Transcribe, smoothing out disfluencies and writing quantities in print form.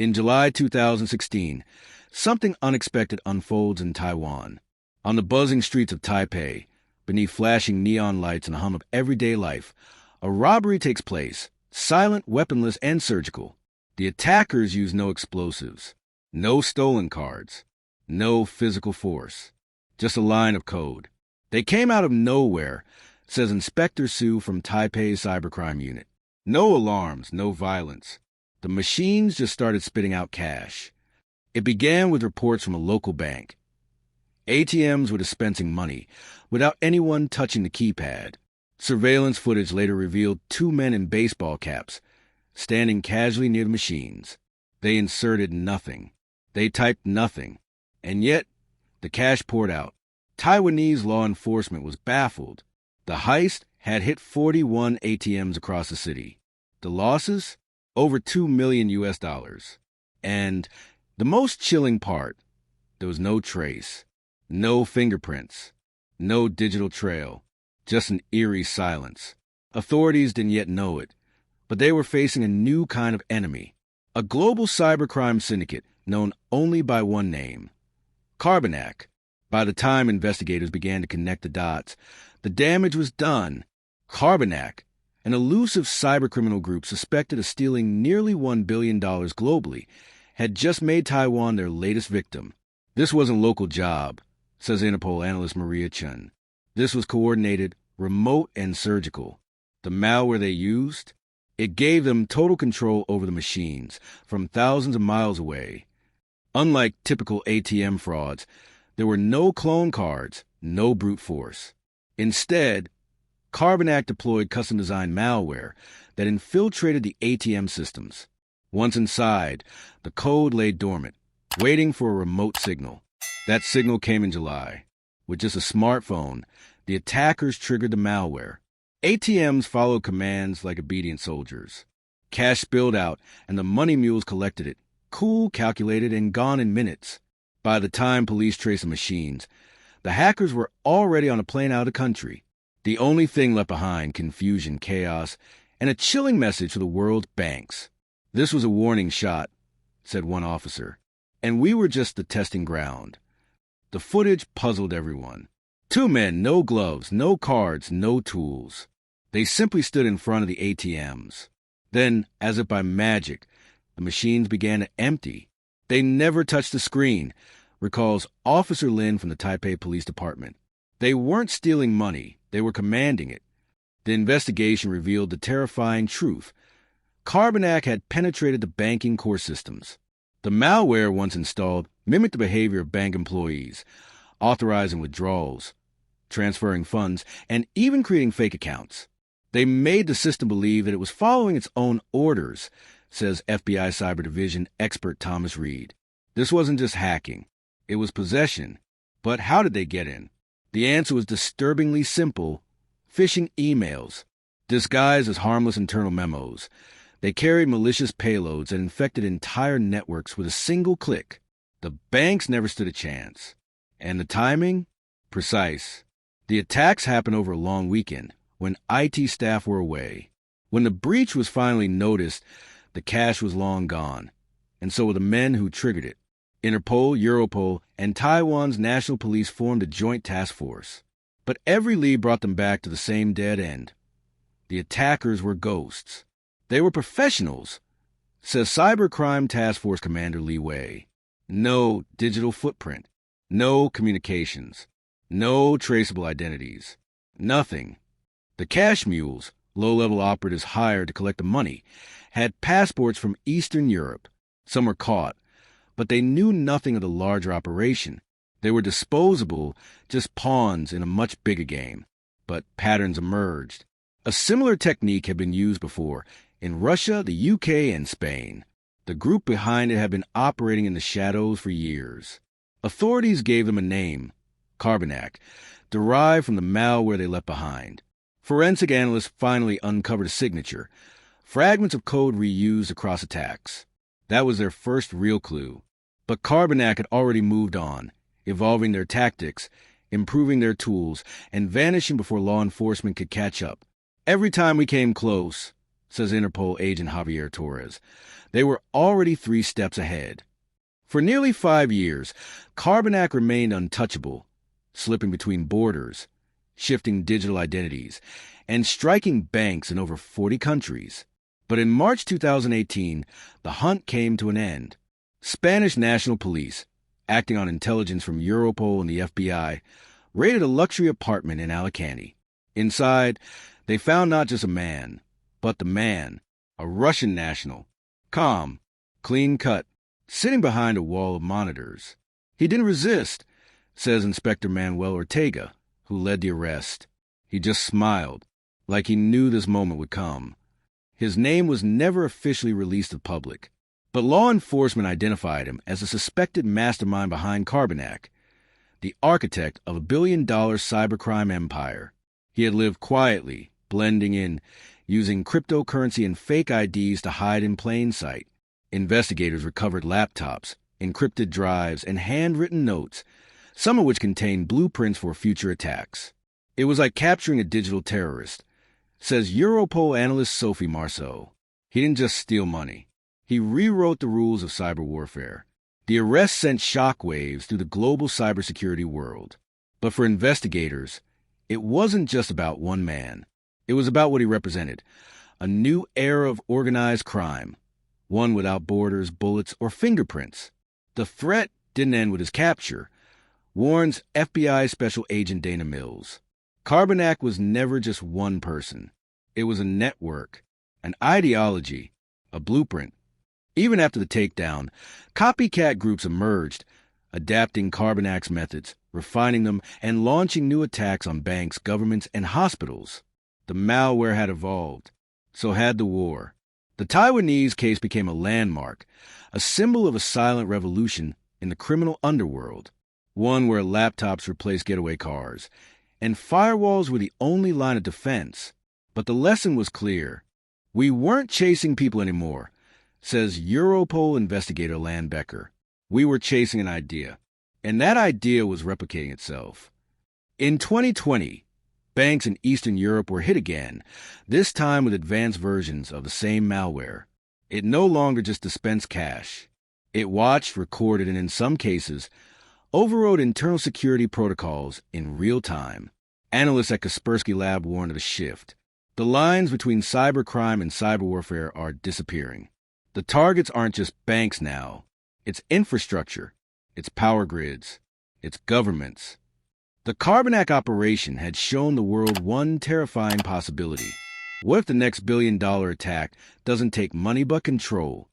In July 2016, something unexpected unfolds in Taiwan. On the buzzing streets of Taipei, beneath flashing neon lights and a hum of everyday life, a robbery takes place, silent, weaponless, and surgical. The attackers use no explosives, no stolen cards, no physical force, just a line of code. They came out of nowhere, says Inspector Su from Taipei's cybercrime unit. No alarms, no violence. The machines just started spitting out cash. It began with reports from a local bank. ATMs were dispensing money without anyone touching the keypad. Surveillance footage later revealed two men in baseball caps standing casually near the machines. They inserted nothing. They typed nothing. And yet, the cash poured out. Taiwanese law enforcement was baffled. The heist had hit 41 ATMs across the city. The losses? Over $2 million. And the most chilling part, there was no trace, no fingerprints, no digital trail, just an eerie silence. Authorities didn't yet know it, but they were facing a new kind of enemy, a global cybercrime syndicate known only by one name, Carbonac. By the time investigators began to connect the dots, the damage was done. Carbonac, an elusive cybercriminal group suspected of stealing nearly $1 billion globally, had just made Taiwan their latest victim. This wasn't a local job, says Interpol analyst Maria Chun. This was coordinated, remote, and surgical. The malware they used? It gave them total control over the machines from thousands of miles away. Unlike typical ATM frauds, there were no clone cards, no brute force. Instead, Carbonac deployed custom-designed malware that infiltrated the ATM systems. Once inside, the code lay dormant, waiting for a remote signal. That signal came in July. With just a smartphone, the attackers triggered the malware. ATMs followed commands like obedient soldiers. Cash spilled out, and the money mules collected it, cool, calculated, and gone in minutes. By the time police traced the machines, the hackers were already on a plane out of the country. The only thing left behind, confusion, chaos, and a chilling message for the world's banks. This was a warning shot, said one officer, and we were just the testing ground. The footage puzzled everyone. Two men, no gloves, no cards, no tools. They simply stood in front of the ATMs. Then, as if by magic, the machines began to empty. They never touched the screen, recalls Officer Lin from the Taipei Police Department. They weren't stealing money, they were commanding it. The investigation revealed the terrifying truth. Carbonac had penetrated the banking core systems. The malware, once installed, mimicked the behavior of bank employees, authorizing withdrawals, transferring funds, and even creating fake accounts. They made the system believe that it was following its own orders, says FBI Cyber Division expert Thomas Reed. This wasn't just hacking. It was possession. But how did they get in? The answer was disturbingly simple. Phishing emails, disguised as harmless internal memos. They carried malicious payloads that infected entire networks with a single click. The banks never stood a chance. And the timing? Precise. The attacks happened over a long weekend, when IT staff were away. When the breach was finally noticed, the cash was long gone, and so were the men who triggered it. Interpol, Europol, and Taiwan's national police formed a joint task force. But every lead brought them back to the same dead end. The attackers were ghosts. They were professionals, says Cybercrime Task Force Commander Li Wei. No digital footprint, no communications, no traceable identities, nothing. The cash mules, low-level operatives hired to collect the money, had passports from Eastern Europe. Some were caught, but they knew nothing of the larger operation. They were disposable, just pawns in a much bigger game. But patterns emerged. A similar technique had been used before in Russia, the UK, and Spain. The group behind it had been operating in the shadows for years. Authorities gave them a name, Carbonac, derived from the malware they left behind. Forensic analysts finally uncovered a signature, fragments of code reused across attacks. That was their first real clue. But Carbonac had already moved on, evolving their tactics, improving their tools, and vanishing before law enforcement could catch up. Every time we came close, says Interpol agent Javier Torres. They were already 3 steps ahead. For nearly 5 years, Carbonac remained untouchable, slipping between borders, shifting digital identities, and striking banks in over 40 countries. But in March 2018, the hunt came to an end. Spanish National Police, acting on intelligence from Europol and the FBI, raided a luxury apartment in Alicante. Inside, they found not just a man, but the man, a Russian national, calm, clean-cut, sitting behind a wall of monitors. He didn't resist, says Inspector Manuel Ortega, who led the arrest. He just smiled, like he knew this moment would come. His name was never officially released to the public, but law enforcement identified him as a suspected mastermind behind Carbonac, the architect of a billion-dollar cybercrime empire. He had lived quietly, blending in, using cryptocurrency and fake IDs to hide in plain sight. Investigators recovered laptops, encrypted drives, and handwritten notes, some of which contained blueprints for future attacks. It was like capturing a digital terrorist, says Europol analyst Sophie Marceau. He didn't just steal money. He rewrote the rules of cyber warfare. The arrest sent shockwaves through the global cybersecurity world. But for investigators, it wasn't just about one man. It was about what he represented, a new era of organized crime, one without borders, bullets, or fingerprints. The threat didn't end with his capture, warns FBI Special Agent Dana Mills. Carbonac was never just one person. It was a network, an ideology, a blueprint. Even after the takedown, copycat groups emerged, adapting Carbonac's methods, refining them, and launching new attacks on banks, governments, and hospitals. The malware had evolved. So had the war. The Taiwanese case became a landmark, a symbol of a silent revolution in the criminal underworld, one where laptops replaced getaway cars, and firewalls were the only line of defense. But the lesson was clear. We weren't chasing people anymore, says Europol investigator Lan Becker. We were chasing an idea, and that idea was replicating itself. In 2020, banks in Eastern Europe were hit again, this time with advanced versions of the same malware. It no longer just dispensed cash. It watched, recorded, and in some cases, overrode internal security protocols in real time. Analysts at Kaspersky Lab warned of a shift. The lines between cybercrime and cyber warfare are disappearing. The targets aren't just banks now. It's infrastructure. It's power grids. It's governments. The Carbonac operation had shown the world one terrifying possibility. What if the next billion-dollar attack doesn't take money but control?